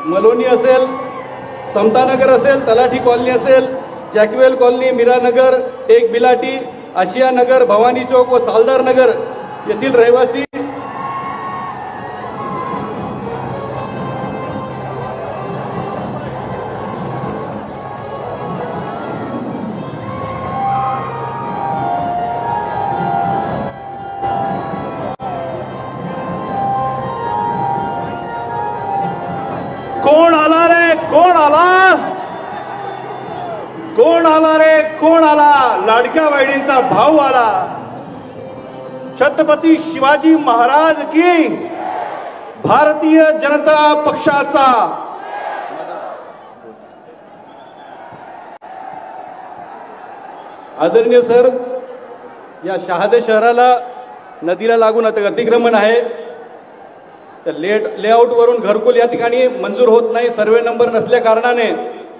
मलोनी असेल, समतानगर असेल, तलाठी कॉलनी असेल, जॅकवेल कॉलनी, मीरानगर, टेक बिलाटी, आशिया नगर, भवानी चौक व सालदार नगर येथील रहिवासी कोण आला रे, कोण आला, कोण आला रे, कोण आला, लाडक्या बहिणींचा भाऊ आला. छत्रपती शिवाजी महाराज की, भारतीय जनता पक्षाचा. आदरणीय सर, या शहादे शहराला नदीला लागून अतिक्रमण आहे. तर लेआउट वरून घरकुल या ठिकाणी मंजूर होत नाही सर्वे नंबर नसल्या कारणाने.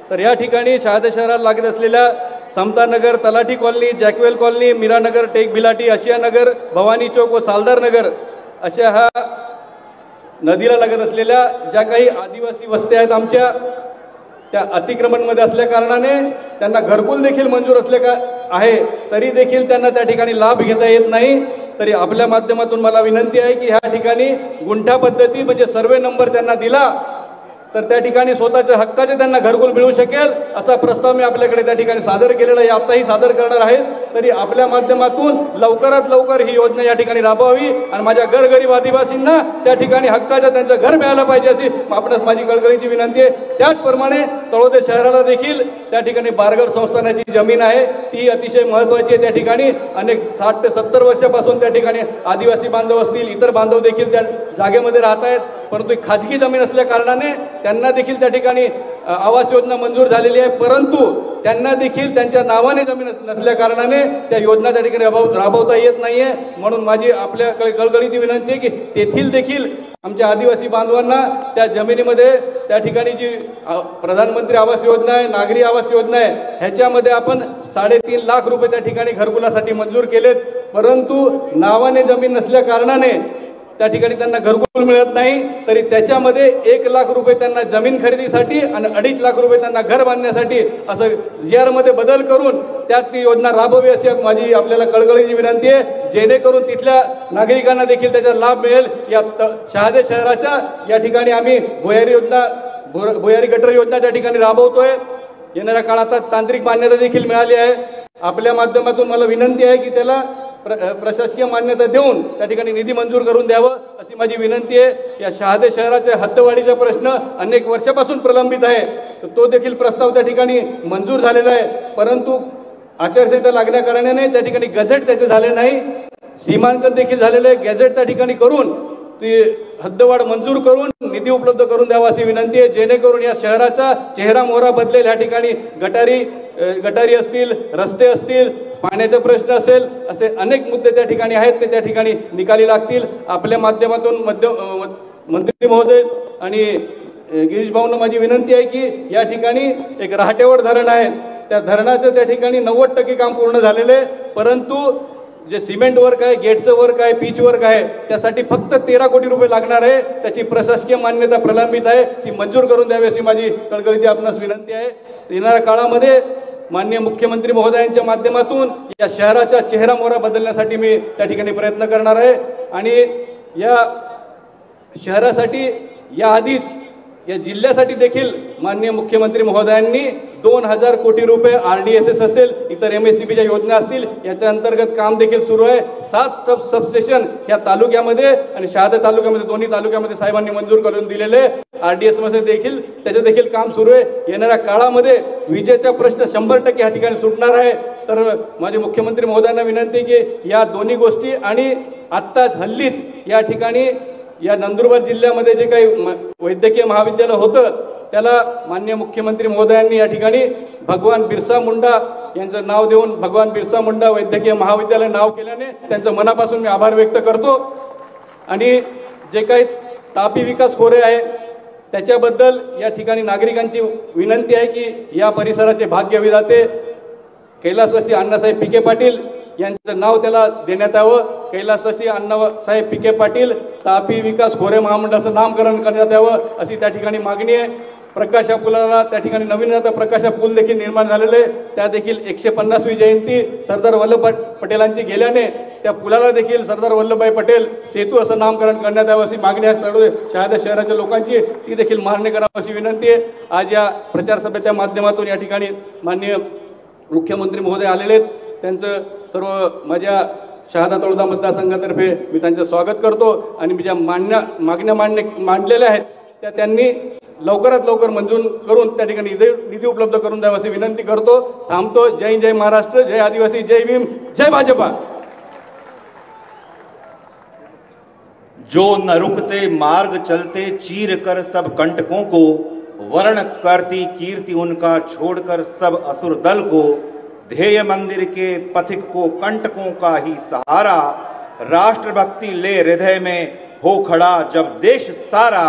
तर या ठिकाणी शहादे शहराला लागत असलेल्या Samatanagar, Talathi colony, jackwell colony, Miranagar, टेक बिलाटी, आशिया नगर, भवानी चौक व सालदार नगर अशा ह्या नदीला लागत असलेल्या ज्या काही आदिवासी वस्त्या आहेत आमच्या, त्या अतिक्रमणमध्ये असल्या कारणाने त्यांना घरकुल देखील मंजूर असले का आहे, तरी देखील त्यांना त्या ठिकाणी लाभ घेता येत नाही. तरी आपल्या माध्यमातून मला विनंती आहे की ह्या ठिकाणी गुंठा पद्धती म्हणजे सर्वे नंबर त्यांना दिला तर त्या ठिकाणी स्वतःच्या हक्काचे त्यांना घरकुल मिळू शकेल असा प्रस्ताव मी आपल्याकडे त्या ठिकाणी सादर केलेला आहे, आताही सादर करणार आहे. तरी आपल्या माध्यमातून लवकरात लवकर ही योजना या ठिकाणी राबवावी आणि माझ्या गरगरीब आदिवासींना त्या ठिकाणी हक्काचं त्यांचं घर मिळालं पाहिजे अशी आपणास माझी कळकळीची विनंती आहे. त्याचप्रमाणे तळोदे शहराला देखील त्या ठिकाणी बारगड संस्थानाची जमीन आहे, ती अतिशय महत्त्वाची आहे. त्या ठिकाणी अनेक 60 ते 70 वर्षापासून त्या ठिकाणी आदिवासी बांधव असतील, इतर बांधव देखील त्या जागेमध्ये राहत आहेत, परंतु खाजगी जमीन असल्या कारणाने त्यांना देखील त्या ठिकाणी आवास योजना मंजूर झालेली आहे, परंतु त्यांना देखील त्यांच्या नावाने जमीन नसल्या कारणाने त्या योजना त्या ठिकाणी राबवता येत नाहीये. म्हणून माझी आपल्याकडे कळकळीची विनंती आहे की तेथील देखील आमच्या आदिवासी बांधवांना त्या जमिनीमध्ये त्या ठिकाणी जी प्रधानमंत्री आवास योजना आहे, नागरी आवास योजना आहे, ह्याच्यामध्ये आपण 3.5 लाख रुपये त्या ठिकाणी घरकुलासाठी मंजूर केलेत, परंतु नावाने जमीन नसल्या कारणाने त्या ठिकाणी त्यांना घरकुल मिळत नाही. तरी त्याच्यामध्ये 1 लाख रुपये त्यांना जमीन खरेदीसाठी आणि 2.5 लाख रुपये त्यांना घर बांधण्यासाठी असं GR मध्ये बदल करून त्यात ती योजना राबवावी अशी माझी आपल्याला कळकळीची विनंती आहे, जेणेकरून तिथल्या नागरिकांना देखील त्याचा लाभ मिळेल. या शहादे शहराच्या या ठिकाणी आम्ही भुयारी गटर योजना त्या ठिकाणी राबवतोय. येणाऱ्या काळात तांत्रिक मान्यता देखील मिळाली आहे. आपल्या माध्यमातून मला विनंती आहे की त्याला प्रशासकीय मान्यता देऊन त्या ठिकाणी निधी मंजूर करून द्यावं अशी माझी विनंती आहे. या शहादे शहराच्या हद्दवाढीचा प्रश्न अनेक वर्षापासून प्रलंबित आहे, तर तो देखील प्रस्ताव त्या ठिकाणी मंजूर झालेला आहे, परंतु आचारसंहिता लागल्या कारणाने त्या ठिकाणी गॅझेट त्याचे झाले नाही. सीमांकन देखील झालेलं आहे, गॅझेट त्या ठिकाणी करून ती हद्दवाढ मंजूर करून निधी उपलब्ध करून द्यावा अशी विनंती आहे, जेणेकरून या शहराचा चेहरा मोहरा बदलेल. या ठिकाणी गटारी असतील, रस्ते असतील, पाण्याचा प्रश्न असेल, असे अनेक मुद्दे त्या ठिकाणी आहेत, ते त्या ठिकाणी निकाली लागतील. आपल्या माध्यमातून मंत्री महोदय आणि गिरीश भाऊंना माझी विनंती आहे की या ठिकाणी एक रहाटेवड धरण आहे, त्या धरणाचं त्या ठिकाणी 90% काम पूर्ण झालेलं आहे, परंतु जे सिमेंट वर्क आहे, गेटचं वर्क आहे, पिच वर्क आहे, त्यासाठी फक्त 13 कोटी रुपये लागणार आहे. त्याची प्रशासकीय मान्यता प्रलंबित आहे, ती मंजूर करून द्यावी अशी माझी कळकळीची आपणास विनंती आहे. येणाऱ्या काळामध्ये माननीय मुख्यमंत्री महोदयांच्या माध्यमातून या शहराचा चेहरा मोहरा बदलण्यासाठी मी त्या ठिकाणी प्रयत्न करणार आहे. आणि या शहरासाठी याआधीच या जिल्ह्यासाठी देखील माननीय मुख्यमंत्री महोदयांनी 2000 कोटी रुपये RDSS असेल, इतर MSCBच्या योजना असतील, याच्या अंतर्गत काम देखील सुरू आहे. 7 सबस्टेशन या तालुक्यामध्ये आणि शहादा तालुक्यामध्ये, दोन्ही तालुक्यामध्ये साहेबांनी मंजूर करून दिलेले RDS मध्ये देखील त्याचे देखील काम सुरू आहे. येणाऱ्या काळामध्ये विजेचा प्रश्न 100% या ठिकाणी सुटणार आहे. तर माझे मुख्यमंत्री महोदयांना विनंती की या दोन्ही गोष्टी आणि आत्ताच हल्लीच या ठिकाणी या नंदुरबार जिल्ह्यामध्ये जे काही वैद्यकीय महाविद्यालय होतं त्याला माननीय मुख्यमंत्री महोदयांनी या ठिकाणी भगवान बिरसा मुंडा यांचं नाव देऊन भगवान बिरसा मुंडा वैद्यकीय महाविद्यालय नाव केल्याने त्यांचं मनापासून मी आभार व्यक्त करतो. आणि जे काही तापी विकास खोरे आहे त्याच्याबद्दल या ठिकाणी नागरिकांची विनंती आहे की या परिसराचे भाग्यविधाते कैलासवासी अण्णासाहेब पिके पाटील यांचं नाव त्याला देण्यात यावं. कैलासवासी अण्णासाहेब पिके पाटील तापी विकास खोरे महामंडळाचं नामकरण करण्यात यावं अशी त्या ठिकाणी मागणी आहे. प्रकाशा पुलाला त्या ठिकाणी नवीन आता प्रकाशा पूल देखील निर्माण झालेले, त्या देखील 150वी जयंती सरदार वल्लभभाई पटेलांची गेल्याने त्या पुलाला देखील सरदार वल्लभभाई पटेल सेतू असं नामकरण करण्यात यावं अशी मागणी आहे सर्व शहादा शहराच्या लोकांची, ती देखील मान्य करावी अशी विनंती आहे. आज या प्रचार सभेच्या माध्यमातून या ठिकाणी माननीय मुख्यमंत्री महोदय आलेले आहेत, त्यांचं सर्व माझ्या शहादा तळोदा मतदारसंघातर्फे मी त्यांचं स्वागत करतो आणि मी ज्या मागण्या मांडलेल्या आहेत त्या त्यांनी लवकरात लवकर मंजूर करून त्या ठिकाणी निधी उपलब्ध करून द्यावी अशी विनंती करतो. थांबतो. जय हिंद, जय महाराष्ट्र, जय आदिवासी, जय भीम, जय भाजपा. जो न रुकते मार्ग चलते चीर कर सब कंटकों को, वर्ण करती कीर्ति उनका छोड़कर सब असुर दल को, ध्येय मंदिर के पथिक को कंटकों का ही सहारा, राष्ट्रभक्ति ले हृदय में हो खड़ा जब देश सारा,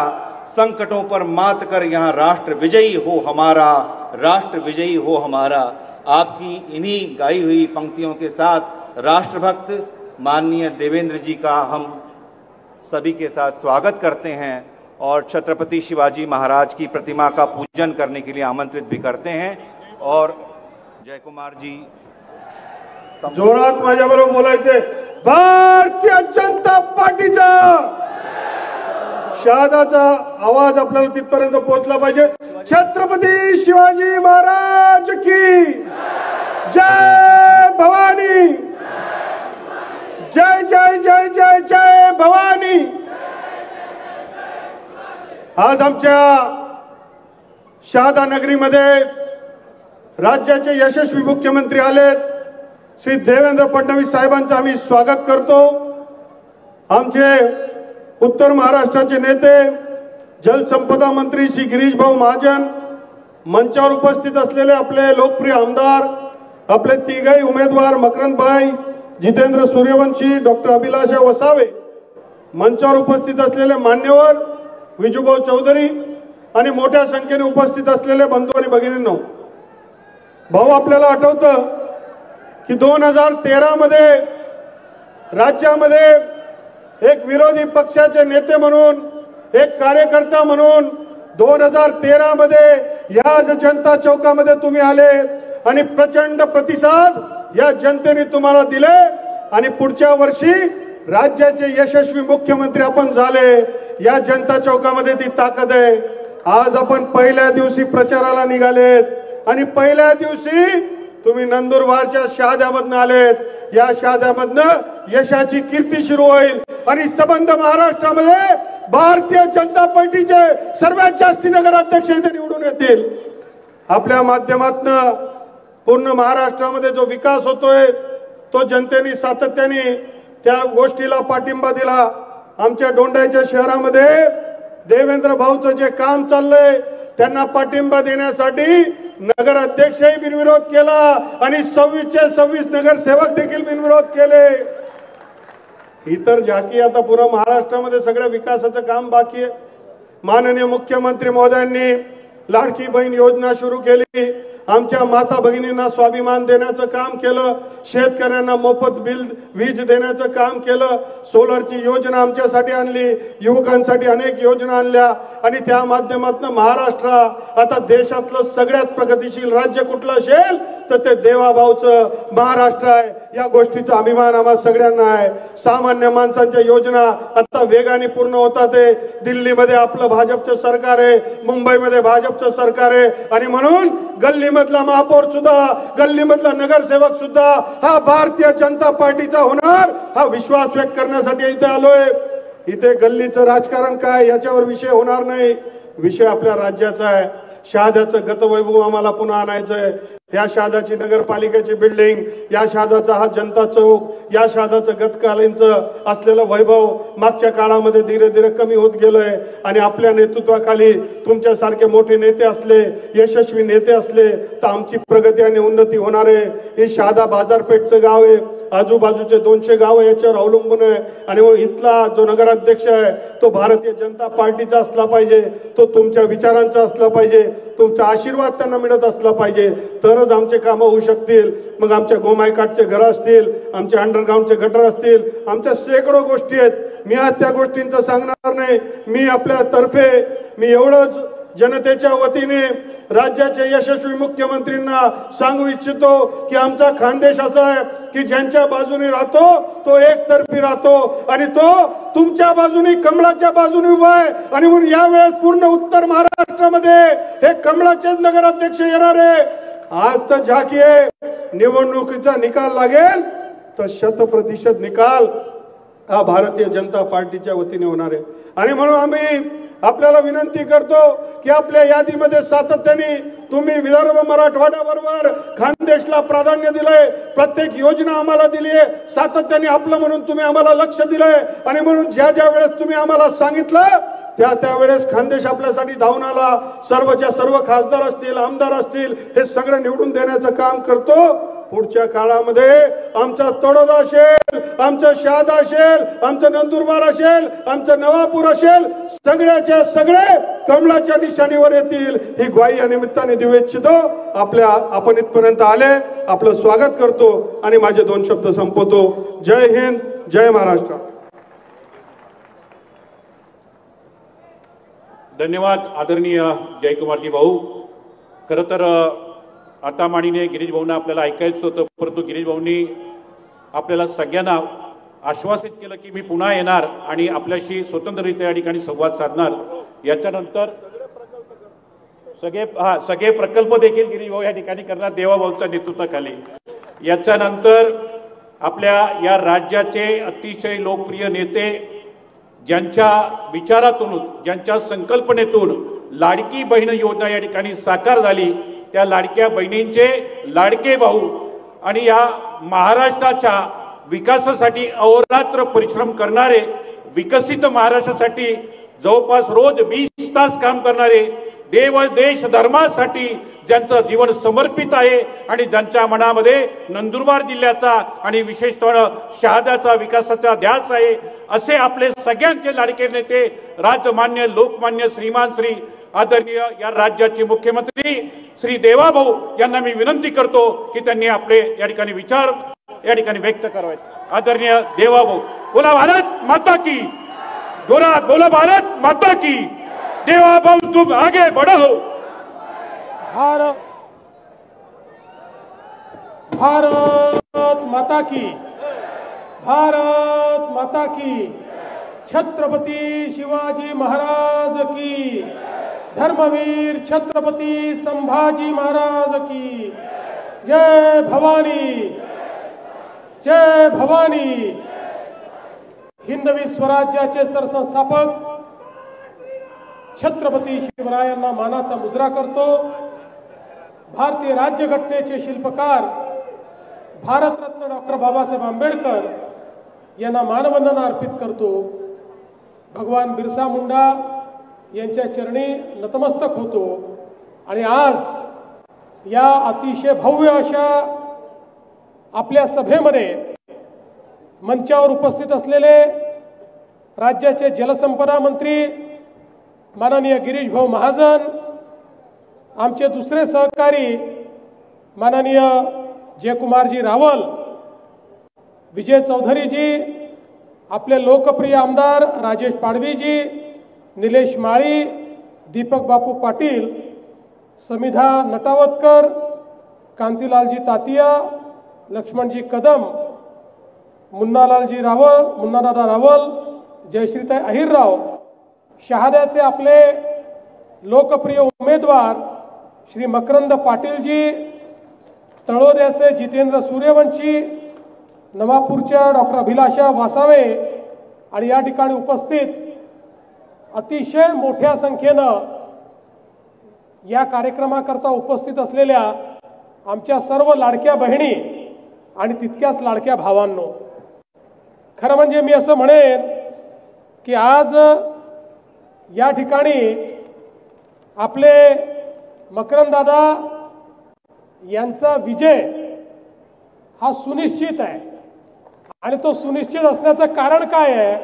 संकटों पर मात कर यहाँ राष्ट्र विजयी हो हमारा, राष्ट्र विजयी हो हमारा. आपकी इन्हीं गाई हुई पंक्तियों के साथ राष्ट्रभक्त माननीय देवेंद्र जी का हम सभी के साथ स्वागत करते हैं और छत्रपति शिवाजी महाराज की प्रतिमा का पूजन करने के लिए आमंत्रित भी करते हैं. और जय कुमार जी जोरात माझ्याबरोबर बोलायचे. भारतीय जनता पार्टीचा शहादाचा आवाज आपल्याला तिथपर्यंत पोहोचला पाहिजे. छत्रपती शिवाजी महाराज की जय भवानी, जय जय जय जय जय भवानी. आज आमच्या शहादा नगरीमध्ये राज्याचे यशस्वी मुख्यमंत्री आलेत, श्री देवेंद्र फडणवीस साहेबांचं आम्ही स्वागत करतो. आमचे उत्तर महाराष्ट्राचे नेते जलसंपदा मंत्री श्री गिरीश भाऊ महाजन, मंचावर उपस्थित असलेले आपले लोकप्रिय आमदार, आपले तिघही उमेदवार मकरंदभाई, जितेंद्र सूर्यवंशी, डॉक्टर अभिलाषा वसावे, मंचावर उपस्थित असलेले मान्यवर विजूभाऊ चौधरी आणि मोठ्या संख्येने उपस्थित असलेले बंधू आणि भगिनींनो, भाऊ आपल्याला आठवतं की 2013 मध्ये राज्यामध्ये एक विरोधी पक्षाचे नेते म्हणून, एक कार्यकर्ता म्हणून 2013 मध्ये या जनता चौकामध्ये तुम्ही आले आणि प्रचंड प्रतिसाद या जनतेने तुम्हाला दिले आणि पुढच्या वर्षी राज्याचे यशस्वी मुख्यमंत्री आपण झाले. या जनता चौकामध्ये ती ताकद आहे. आज आपण पहिल्या दिवशी प्रचाराला निघालेत आणि पहिल्या दिवशी तुम्ही नंदुरबारच्या शहाद्यामधनं आलेत. या शहाद्यामधनं यशाची कीर्ती सुरू होईल आणि संबंध महाराष्ट्रामध्ये भारतीय जनता पार्टीचे सर्वात जास्ती नगराध्यक्ष इथे निवडून येतील. आपल्या माध्यमातून पूर्ण महाराष्ट्रामध्ये जो विकास होतोय तो जनतेने सातत्याने त्या गोष्टीला पाठिंबा दिला. आमच्या दोंडाईच्या शहरामध्ये देवेंद्र भाऊचं जे काम चाललंय त्यांना पाठिंबा देण्यासाठी नगराध्यक्षही बिनविरोध केला आणि 26चे 26 नगरसेवक देखील बिनविरोध केले. इतर झाकी आता पुरा महाराष्ट्रामध्ये सगळ्या विकासाचं काम बाकी आहे. माननीय मुख्यमंत्री महोदयांनी लाडकी बहीण योजना सुरू केली. आमच्या माता भगिनींना स्वाभिमान देण्याचं काम केलं. शेतकऱ्यांना मोफत वीज देण्याचं काम केलं. सोलरची योजना आमच्यासाठी आणली. युवकांसाठी अनेक योजना आणल्या आणि त्या माध्यमातून महाराष्ट्र आता देशातलं सगळ्यात प्रगतिशील राज्य कुठलं असेल तर ते देवाभाऊचं महाराष्ट्र आहे. या गोष्टीचा अभिमान आम्हा सगळ्यांना आहे. सामान्य माणसांच्या योजना आता वेगाने पूर्ण होतात. दिल्लीमध्ये आपलं भाजपचं सरकार आहे, मुंबईमध्ये भाजपचं सरकार आहे आणि म्हणून गल्लीमधला महापौर सुद्धा, गल्लीमधला नगरसेवक सुद्धा हा भारतीय जनता पार्टीचा होणार हा विश्वास व्यक्त करण्यासाठी इथे आलोय. इथे गल्लीचं राजकारण काय याच्यावर विषय होणार नाही. विषय आपल्या राज्याचा आहे. शहाद्याचं गतवैभव आम्हाला पुन्हा आणायचं आहे. या शहादाची नगरपालिकेची बिल्डिंग, या शहादाचा हा जनता चौक, या शहादाचं गतकालीनचं असलेलं वैभव मागच्या काळामध्ये धीरे धीरे कमी होत गेलंय आणि आपल्या नेतृत्वाखाली तुमच्यासारखे मोठे नेते असले, यशस्वी नेते असले तर आमची प्रगती आणि उन्नती होणार आहे. हे शहादा बाजारपेठचं गाव आहे. आजूबाजूचे 200 गाव याच्यावर अवलंबून आहे आणि इथला जो नगराध्यक्ष आहे तो भारतीय जनता पार्टीचा असला पाहिजे. तो तुमच्या विचारांचा असला पाहिजे. तुमचा आशीर्वाद त्यांना मिळत असला पाहिजे तर तरच आमचे कामं होऊ शकतील. मग आमच्या गोमायकाटचे घरं असतील, आमच्या अंडरग्राऊंडचे गटर असतील, आमच्या शेकडो गोष्टी आहेत. मी आज त्या गोष्टींचं सांगणार नाही. मी आपल्या तर्फे मी एवढंच जनतेच्या वतीने राज्याचे यशस्वी मुख्यमंत्र्यांना सांगू इच्छितो की आमचा खानदेश असा आहे की ज्यांच्या बाजूने राहतो तो एकतर्फी राहतो आणि तो तुमच्या बाजूने कमळाच्या बाजूने उभा आहे. आणि म्हणून यावेळेस पूर्ण उत्तर महाराष्ट्रामध्ये हे कमळाचेच नगराध्यक्ष येणार आहे. आज तर झाकी आहे, निवडणुकीचा निकाल लागेल तर 100% निकाल हा भारतीय जनता पार्टीच्या वतीने होणार आहे. आणि म्हणून आम्ही आपल्याला विनंती करतो की आपल्या यादीमध्ये सातत्याने तुम्ही विदर्भ मराठवाडा बरोबर खानदेशला प्राधान्य दिलंय, प्रत्येक योजना आम्हाला दिली आहे, सातत्याने आपलं म्हणून तुम्ही आम्हाला लक्ष दिलंय. आणि म्हणून ज्या ज्या वेळेस तुम्ही आम्हाला सांगितलं त्यावेळेस खानदेश आपल्यासाठी धावून आला. सर्वच्या सर्व खासदार असतील, आमदार असतील, हे सगळं निवडून देण्याचं काम करतो. पुढच्या काळामध्ये आमचा तळोदा असेल, आमचं शहादा असेल, आमचं नंदुरबार असेल, आमचं नवापूर असेल, सगळ्याच्या सगळे कमळाच्या निशाणीवर येतील ही ग्वाही या निमित्ताने देऊ इच्छितो. आपण इथपर्यंत आले, आपलं स्वागत करतो आणि माझे 2 शब्द संपवतो. जय हिंद, जय महाराष्ट्र. धन्यवाद आदरणीय जयकुमारजी भाऊ. खरं तर आता माननीय गिरीश भाऊंना आपल्याला ऐकायचं होतं, परंतु गिरीश भाऊंनी आपल्याला सगळ्यांना आश्वासित केलं की मी पुन्हा येणार आणि आपल्याशी स्वतंत्ररित्या या ठिकाणी संवाद साधणार. याच्यानंतर सगळे प्रकल्प देखील गिरीश भाऊ या ठिकाणी करणार देवाभाऊच्या नेतृत्वाखाली. याच्यानंतर आपल्या या राज्याचे अतिशय लोकप्रिय नेते ज्यांच्या विचारातून, ज्यांच्या संकल्पनेतून लाडकी बहीण योजना या ठिकाणी साकार झाली, त्या लाडक्या बहिणींचे लाडके भाऊ आणि या महाराष्ट्राच्या विकासासाठी अहोरात्र परिश्रम करणारे, विकसित महाराष्ट्रासाठी जवळपास रोज 20 तास काम करणारे, देव देश धर्मासाठी ज्यांचं जीवन समर्पित आहे आणि ज्यांच्या मनामध्ये नंदुरबार जिल्ह्याचा आणि विशेषतः शहाद्याचा विकासाचा ध्यास आहे, असे आपले सगळ्यांचे लाडके नेते राजमान्य लोकमान्य श्रीमान श्री आदरणीय या राज्याचे मुख्यमंत्री श्री देवाभाऊ यांना मी विनंती करतो की त्यांनी आपले या ठिकाणी विचार या ठिकाणी व्यक्त करावेत. आदरणीय देवाभाऊ. बोला भारत माता की, जोरात बोला भारत माता की. देवाभाऊ तुम आगे बढ़ो. भारत माता की, भारत माता की. छत्रपती शिवाजी महाराज की, धर्मवीर छत्रपती संभाजी महाराज की. जय भवानी, जय भवानी. हिंदवी स्वराज्याचे सरसंस्थापक छत्रपती शिवरायांना मानाचा मुजरा करतो. भारतीय राज्यघटनेचे शिल्पकार भारतरत्न डॉक्टर बाबासाहेब आंबेडकर यांना मानवंदना अर्पित करतो. भगवान बिरसा मुंडा यांच्या चरणी नतमस्तक होतो. आणि आज या अतिशय भव्य अशा आपल्या सभेमध्ये मंचावर उपस्थित असलेले राज्याचे जलसंपदा मंत्री माननीय गिरीश भाऊ महाजन, आमचे दुसरे सहकारी माननीय जयकुमारजी रावल, विजय चौधरीजी, आपले लोकप्रिय आमदार राजेश पाडवीजी, निलेश माळी, दीपक बापू पाटील, समिधा नटावतकर, कांतीलालजी तातिया, लक्ष्मणजी कदम, मुन्नालालजी रावल, मुन्नादादा रावल, जयश्रीताई अहिरराव, शहाद्याचे आपले लोकप्रिय उमेदवार श्री मकरंद पाटीलजी, तळोद्याचे जितेंद्र सूर्यवंशी, नवापूरच्या डॉक्टर अभिलाषा वासावे आणि या ठिकाणी उपस्थित अतिशय मोठ्या संख्येनं या कार्यक्रमाकरता उपस्थित असलेल्या आमच्या सर्व लाडक्या बहिणी आणि तितक्याच लाडक्या भावांनो, खरं म्हणजे मी असं म्हणेन की आज या ठिकाणी आपले मकरंददादा यांचा विजय हा सुनिश्चित आहे. आणि तो सुनिश्चित असण्याचं कारण काय आहे?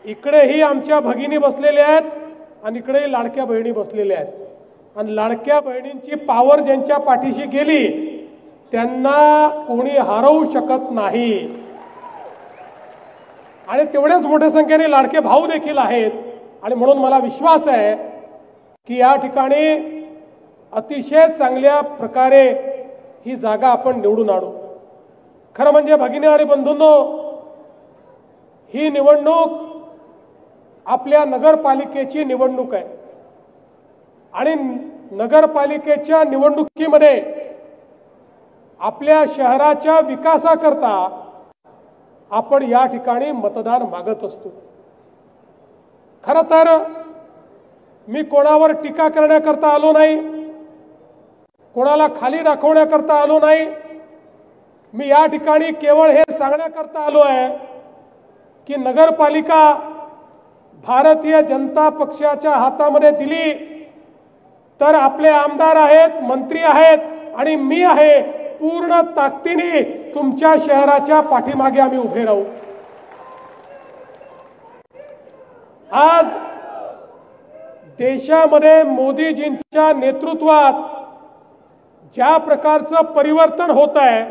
इकडेही आमच्या भगिनी बसलेल्या आहेत आणि इकडेही लाडक्या बहिणी बसलेल्या आहेत. आणि लाडक्या बहिणींची पावर ज्यांच्या पाठीशी गेली त्यांना कोणी हरवू शकत नाही. आणि तेवढ्याच मोठ्या संख्येने लाडके भाऊ देखील आहेत. आणि म्हणून मला विश्वास आहे की या ठिकाणी अतिशय चांगल्या प्रकारे ही जागा आपण निवडून आणू. खरं म्हणजे भगिनी आणि बंधूंनो, ही निवडणूक आपल्या नगरपालिकेची निवडणूक आहे. आणि नगरपालिकेच्या निवडणुकीमध्ये आपल्या शहराच्या विकासाकरता आपण या ठिकाणी मतदान मागत असतो. खरं तर मी कोणावर टीका करण्याकरता आलो नाही, कोणाला खाली दाखवण्याकरता आलो नाही. मी या ठिकाणी केवळ हे सांगण्याकरता आलो आहे की नगरपालिका भारतीय जनता पक्षाच्या हातामध्ये दिली तर आपले आमदार आहेत, मंत्री आहेत आणि मी आहे, पूर्ण ताकदीने तुमच्या शहराच्या पाठीमागे आम्ही उभे राहू. आज देशामध्ये मोदीजींच्या नेतृत्वात ज्या प्रकारचं परिवर्तन होत आहे,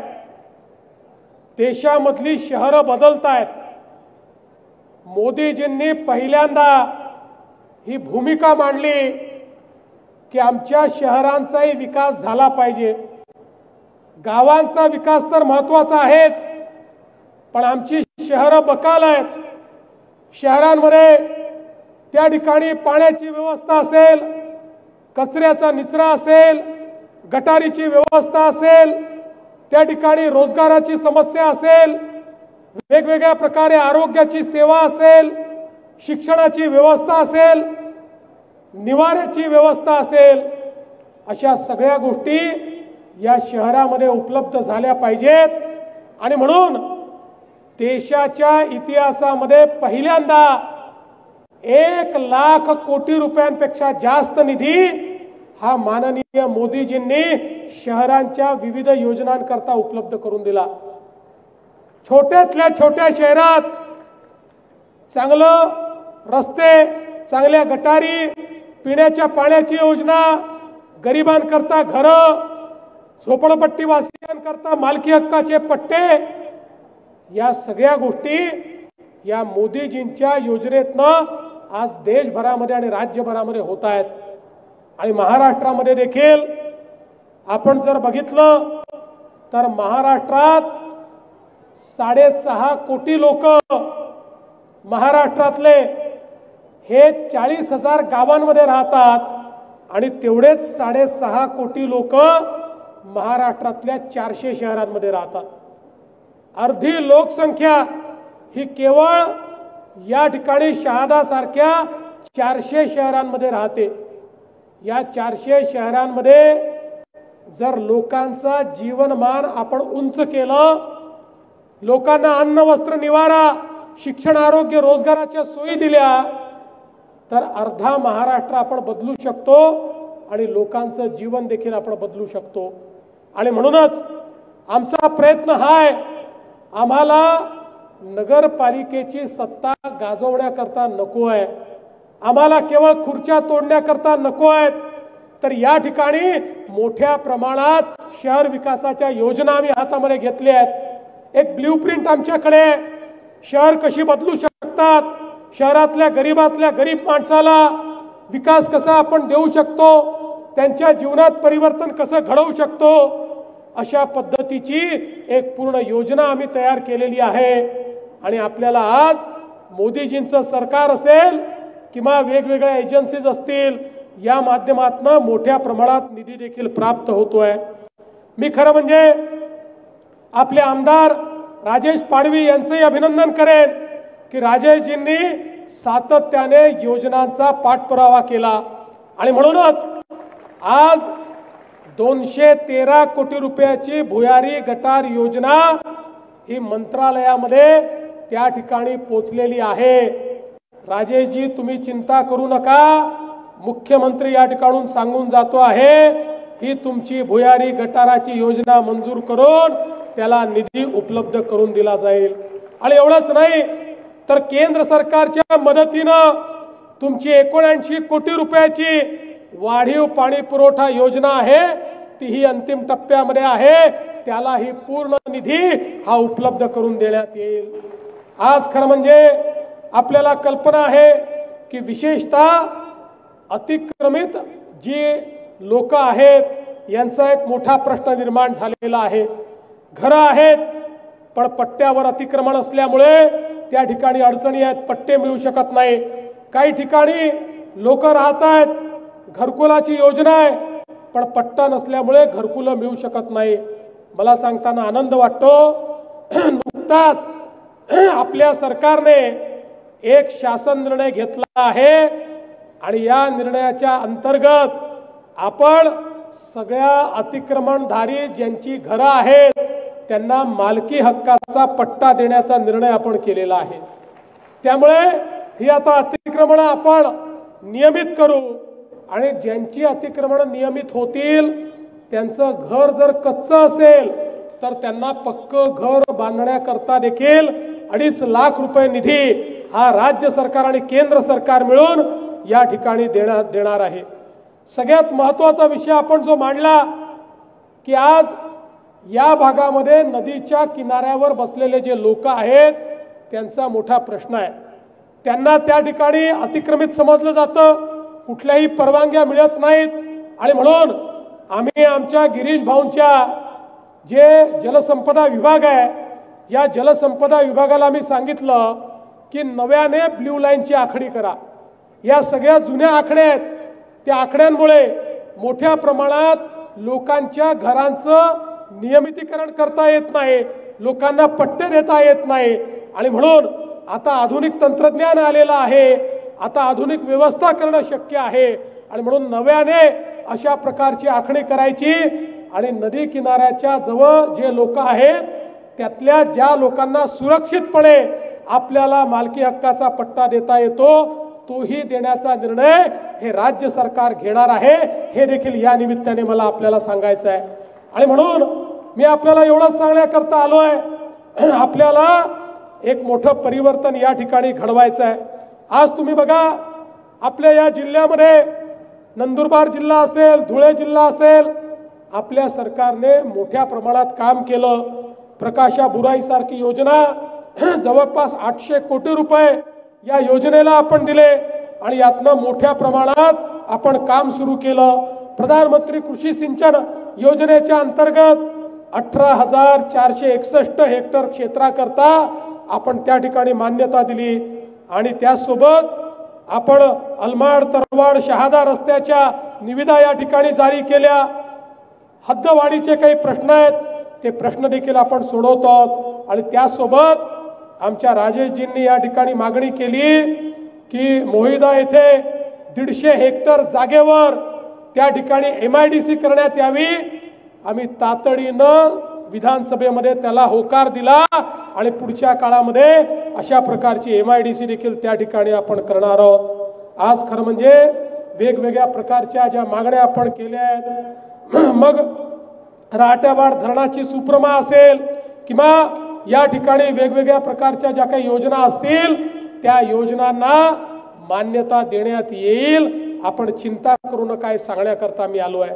देशामधली शहरं बदलत आहेत. मोदीजींनी पहिल्यांदा ही भूमिका मांडली की आमच्या शहरांचाही विकास झाला पाहिजे. गावांचा विकास तर महत्वाचा आहेच, पण आमची शहरं बकाल आहेत. शहरांमध्ये त्या ठिकाणी पाण्याची व्यवस्था असेल, कचऱ्याचा निचरा असेल, गटारीची व्यवस्था असेल, त्या ठिकाणी रोजगाराची समस्या असेल, वेगवेगळ्या प्रकारे आरोग्याची सेवा असेल, शिक्षणाची व्यवस्था असेल, निवाऱ्याची व्यवस्था असेल, अशा सगळ्या गोष्टी या शहरामध्ये उपलब्ध झाल्या पाहिजेत. आणि म्हणून देशाच्या इतिहासामध्ये पहिल्यांदा 1,00,000 कोटी रुपयांपेक्षा जास्त निधी हा माननीय मोदीजींनी शहरांच्या विविध योजनांकरता उपलब्ध करून दिला. छोट्यातल्या छोट्या शहरात चांगलं रस्ते, चांगल्या गटारी, पिण्याच्या पाण्याची योजना, गरिबांकरता घरं, झोपडपट्टीवासियांकरता मालकी हक्काचे पट्टे, या सगळ्या गोष्टी या मोदीजींच्या योजनेतनं आज देशभरामध्ये आणि राज्यभरामध्ये होत आहेत. आणि महाराष्ट्रामध्ये देखील आपण जर बघितलं तर महाराष्ट्रात 6.5 कोटी लोक महाराष्ट्रातले हे 40,000 गावांमध्ये राहतात आणि तेवढेच 6.5 कोटी लोक महाराष्ट्रातल्या 400 शहरांमध्ये राहतात. अर्धी लोकसंख्या ही केवळ या ठिकाणी शहादासारख्या 400 शहरांमध्ये राहते. या 400 शहरांमध्ये जर लोकांचा जीवनमान आपण उंच केलं, लोकांना अन्न वस्त्र निवारा, शिक्षण आरोग्य रोजगाराच्या सोयी दिल्या, तर अर्धा महाराष्ट्र आपण बदलू शकतो आणि लोकांचं जीवन देखील आपण बदलू शकतो. आणि म्हणूनच आमचा प्रयत्न हा आहे, आम्हाला नगरपालिकेची सत्ता गाजवण्याकरता नको आहे, आम्हाला केवळ खुर्च्या तोडण्याकरता नको आहेत, तर या ठिकाणी मोठ्या प्रमाणात शहर विकासाच्या योजना आम्ही हातामध्ये घेतल्या आहेत. एक ब्ल्यूप्रिंट आमच्याकडे, शहर कशी बदलू शकतात, शहरातल्या गरीबातल्या गरीब माणसाला विकास कसा आपण देऊ शकतो, त्यांच्या जीवनात परिवर्तन कसं घडवू शकतो, अशा पद्धतीची एक पूर्ण योजना आम्ही तयार केलेली आहे. आणि आपल्याला आज मोदीजींचं सरकार असेल किंवा वेगवेगळ्या एजन्सीज असतील, या माध्यमातून मोठ्या प्रमाणात निधी देखील प्राप्त होतोय. मी खरं म्हणजे आपले आमदार राजेश पाडवी यांचंही अभिनंदन करेन की राजेशजींनी सातत्याने योजनांचा पाठपुरावा केला. आणि म्हणूनच आज 213 कोटी रुपयाची भुयारी गटार योजना ही मंत्रालयामध्ये त्या ठिकाणी पोचलेली आहे. राजेशजी, तुम्ही चिंता करू नका, मुख्यमंत्री या ठिकाणून सांगून जातो आहे, ही तुमची भुयारी गटाराची योजना मंजूर करून त्याला निधी उपलब्ध करून दिला जाईल. आणि एवढंच नाही तर केंद्र सरकारच्या मदतीनं तुमची 79 कोटी रुपयाची वाढीव पाणी पुरवठा योजना आहे तीही अंतिम टप्प्यामध्ये आहे, त्यालाही पूर्ण निधी हा उपलब्ध करून देण्यात येईल। आज खरं म्हणजे आपल्याला कल्पना आहे की विशेषतः अतिक्रमित जी लोक आहेत यांचा एक मोठा प्रश्न निर्माण झालेला आहे। घरं आहेत पण पट्ट्यावर अतिक्रमण असल्यामुळे त्या ठिकाणी अडचणी आहेत, पट्टे मिळू शकत नाही। काही ठिकाणी लोक राहत आहेत, घरकुलाची योजना आहे पण पट्टा नसल्यामुळे घरकुलं मिळू शकत नाही। मला सांगताना आनंद वाटतो, नुकताच आपल्या सरकारने एक शासन निर्णय घेतला आहे आणि या निर्णयाच्या अंतर्गत आपण सगळ्या अतिक्रमणधारी ज्यांची घरं आहेत त्यांना मालकी हक्काचा पट्टा देण्याचा निर्णय आपण केलेला आहे। त्यामुळे ही आता अतिक्रमण आपण नियमित करू आणि ज्यांची अतिक्रमण नियमित होतील त्यांचं घर जर कच्चं असेल तर त्यांना पक्कं घर बांधण्याकरता देखील 2.5 लाख रुपये निधी हा राज्य सरकार आणि केंद्र सरकार मिळून या ठिकाणी देणार आहे। सगळ्यात महत्त्वाचा विषय आपण जो मांडला की आज या भागामध्ये नदीच्या किनाऱ्यावर बसलेले जे लोक आहेत त्यांचा मोठा प्रश्न आहे। त्यांना त्या ठिकाणी अतिक्रमित समजलं जातं, कुठल्याही परवानग्या मिळत नाहीत आणि म्हणून आम्ही आमच्या गिरीश भाऊंच्या जे जलसंपदा विभाग आहे या जलसंपदा विभागाला आम्ही सांगितलं की नव्याने ब्ल्यू लाईनची आखणी करा। या सगळ्या जुन्या आखड्या आहेत, त्या आकड्यांमुळे मोठ्या प्रमाणात लोकांच्या घरांचं नियमितीकरण करता येत नाही, लोकांना पट्टे देता येत नाही आणि म्हणून आता आधुनिक तंत्रज्ञान आलेलं आहे, आता आधुनिक व्यवस्था करणं शक्य आहे आणि म्हणून नव्याने अशा प्रकारची आखणी करायची आणि नदी किनाऱ्याच्या जवळ जे लोक आहेत त्यातल्या ज्या लोकांना सुरक्षितपणे आपल्याला मालकी हक्काचा पट्टा देता येतो तोही देण्याचा निर्णय हे राज्य सरकार घेणार आहे, हे देखील या निमित्ताने मला आपल्याला सांगायचं आहे। आणि म्हणून मी आपल्याला एवढंच सांगण्याकरता आलोय, आपल्याला एक मोठं परिवर्तन या ठिकाणी घडवायचं आहे। आज तुम्ही बघा आपल्या या जिल्ह्यामध्ये नंदुरबार जिल्हा असेल, धुळे जिल्हा असेल, आपल्या सरकारने मोठ्या प्रमाणात काम केलं। प्रकाशा बुराई सारखी योजना जवळपास 800 कोटी रुपये या योजनेला आपण दिले आणि यातनं मोठ्या प्रमाणात आपण काम सुरू केलं। प्रधानमंत्री कृषी सिंचन योजनेच्या अंतर्गत 18,461 हेक्टर क्षेत्राकरता आपण त्या ठिकाणी मान्यता दिली आणि त्यासोबत आपण अलमाड तरवाड शहादा रस्त्याच्या निविदा या ठिकाणी जारी केल्या। हद्दवाढीचे काही प्रश्न आहेत ते प्रश्न देखील आपण सोडवतो आहोत आणि त्यासोबत आमच्या राजेशजींनी या ठिकाणी मागणी केली की मोहिदा येथे 150 हेक्टर जागेवर त्या ठिकाणी MIDC करण्यात यावी। आम्ही तातडीनं विधानसभेमध्ये त्याला होकार दिला आणि पुढच्या काळामध्ये अशा प्रकारची MIDC देखील त्या ठिकाणी आपण करणार आहोत। आज खरं म्हणजे वेगवेगळ्या प्रकारच्या ज्या मागण्या आपण केल्या आहेत, मग राहत्यावाड धरणाची सुप्रमा असेल किंवा या ठिकाणी वेगवेगळ्या प्रकारच्या ज्या काही योजना असतील त्या योजनांना मान्यता देण्यात येईल। आपण चिंता करू नका काय सांगण्याकरता मी आलो आहे।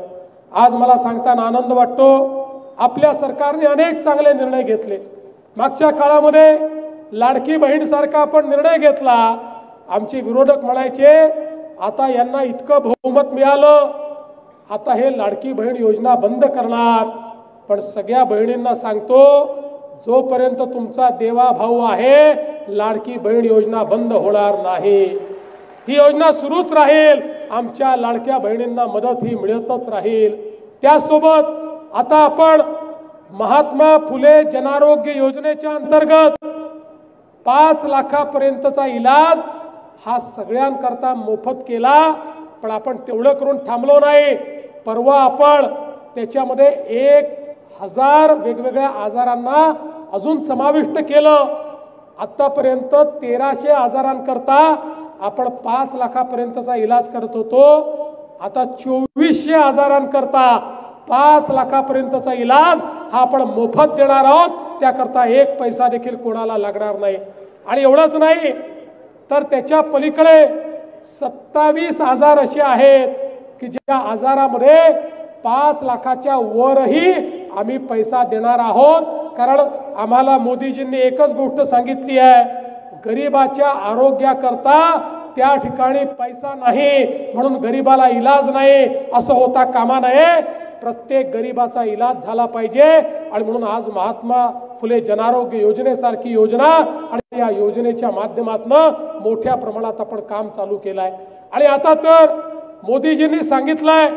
आज मला सांगताना आनंद वाटतो, आपल्या सरकारने अनेक चांगले निर्णय घेतले। मागच्या काळामध्ये लाडकी बहीण सारखा आपण निर्णय घेतला। आमचे विरोधक म्हणायचे आता यांना इतकं बहुमत मिळालं, आता हे लाडकी बहीण योजना बंद करणार। पण सगळ्या बहिणींना सांगतो, जोपर्यंत तुमचा देवा भाऊ आहे लाडकी बहीण योजना बंद होणार नाही, ही योजना सुरूच राहील। आमच्या लाडक्या बहिणींना मदत ही मिळतच राहील। त्यासोबत आता आपण महात्मा फुले जनारोग्य योजनेच्या अंतर्गत 5 लाखापर्यंतचा इलाज हा सगळ्यांकरता मोफत केला। पण आपण तेवढं करून थांबलो नाही, परवा आपण त्याच्यामध्ये 1000 वेगवेगळ्या आजारांना अजून समाविष्ट केलं। आतापर्यंत 1300 आजारांकरता आपण 5 लाखापर्यंतचा इलाज करत होतो, आता 2400 आजारांकरता 5 लाखापर्यंतचा इलाज हा आपण मोफत देणार आहोत। त्याकरता 1 पैसा देखील कोणाला लागणार नाही। आणि एवढंच नाही तर त्याच्या पलीकडे 27,000 असे आहेत की ज्या आजारामध्ये 5 लाखाच्या वरही आम्ही पैसा देणार आहोत, कारण आम्हाला मोदीजींनी एकच गोष्ट सांगितली आहे, गरीबाच्या आरोग्याकरता त्या ठिकाणी पैसा नाही म्हणून गरीबाला इलाज नाही असं होता कामा नये, प्रत्येक गरीबाचा इलाज झाला पाहिजे। आणि म्हणून आज महात्मा फुले जनआरोग्य योजनेसारखी योजना आणि या योजनेच्या माध्यमातून मोठ्या प्रमाणात आपण काम चालू केलंय। आणि आता तर मोदीजींनी सांगितलंय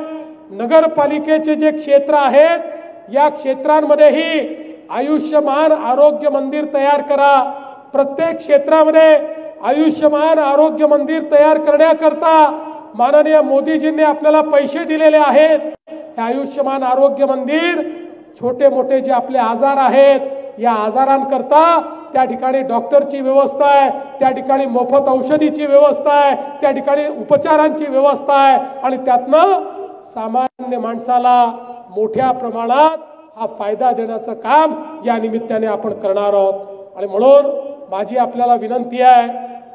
नगरपालिकेचे जे क्षेत्र आहेत या क्षेत्रांमध्येही आयुष्यमान आरोग्य मंदिर तयार करा। प्रत्येक क्षेत्रामध्ये आयुष्यमान आरोग्य मंदिर तयार करण्याकरता माननीय मोदीजींनी आपल्याला पैसे दिलेले आहेत। हे आयुष्यमान आरोग्य मंदिर छोटे मोठे जे आपले आजार आहेत या आजारांकरता त्या ठिकाणी डॉक्टरची व्यवस्था आहे, त्या ठिकाणी मोफत औषधीची व्यवस्था आहे, त्या ठिकाणी उपचारांची व्यवस्था आहे आणि त्यातनं सामान्य माणसाला मोठ्या प्रमाणात हा फायदा देण्याचं काम या निमित्ताने आपण करणार आहोत। आणि म्हणून माझी आपल्याला विनंती आहे,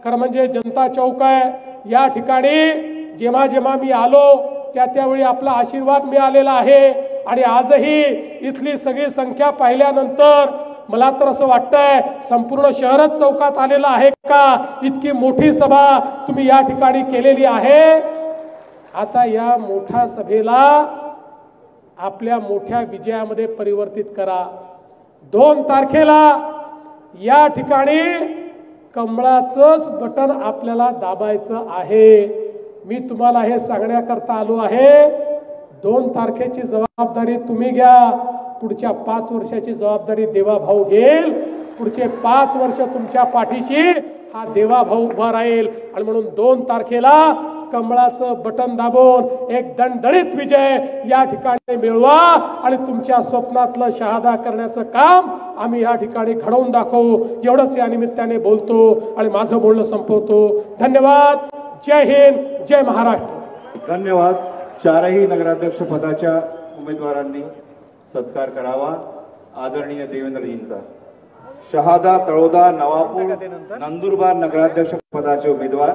खरं म्हणजे जनता चौक आहे या ठिकाणी जेव्हा जेव्हा मी आलो त्यावेळी आपला आशीर्वाद मिळालेला आहे आणि आजही इथली सगळी संख्या पाहिल्यानंतर मला तर असं वाटतंय संपूर्ण शहरच चौकात आलेला आहे का, इतकी मोठी सभा तुम्ही या ठिकाणी केलेली आहे। आता या मोठ्या सभेला आपल्या मोठ्या विजयामध्ये परिवर्तित करा। 2 तारखेला या ठिकाणी कमळाचंच बटन आपल्याला दाबायचं आहे। मी तुम्हाला हे सांगण्याकरता आलो आहे, 2 तारखेची जबाबदारी तुम्ही घ्या, पुढच्या 5 वर्षाची जबाबदारी देवाभाऊ घेईल। पुढचे 5 वर्ष तुमच्या पाठीशी हा देवाभाऊ उभा राहील आणि म्हणून 2 तारखेला कमळाचं बटन दाबून एक दणदणीत विजय या ठिकाणी मिळवा आणि तुमच्या स्वप्नातलं शहादा करण्याचं काम आम्ही या ठिकाणी घडवून दाखवू, एवढंच या निमित्ताने बोलतो आणि माझं बोलणं संपवतो। धन्यवाद। जय हिंद, जय महाराष्ट्र। धन्यवाद। 4ही नगराध्यक्ष पदाच्या उमेदवारांनी सत्कार करावा। आदरणीय देवेंद्रजींचा। शहादा तळोदा नवापूर नंदुरबार नगराध्यक्ष पदाचे उमेदवार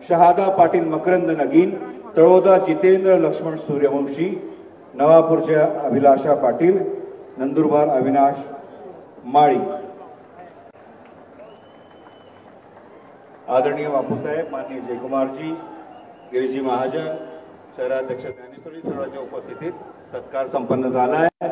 शहादा पाटील मकरंद नगीन, तळोदा जितेंद्र लक्ष्मण सूर्यवंशी, नवापूरच्या अभिलाषा पाटील, नंदुरबार अविनाश माळी। आदरणीय बापूसाहेब, माननीय जयकुमारजी, गिरीजी महाजन, शहराध्यक्ष ज्ञानेश्वरी सर्वांच्या उपस्थितीत सत्कार संपन्न झाला आहे।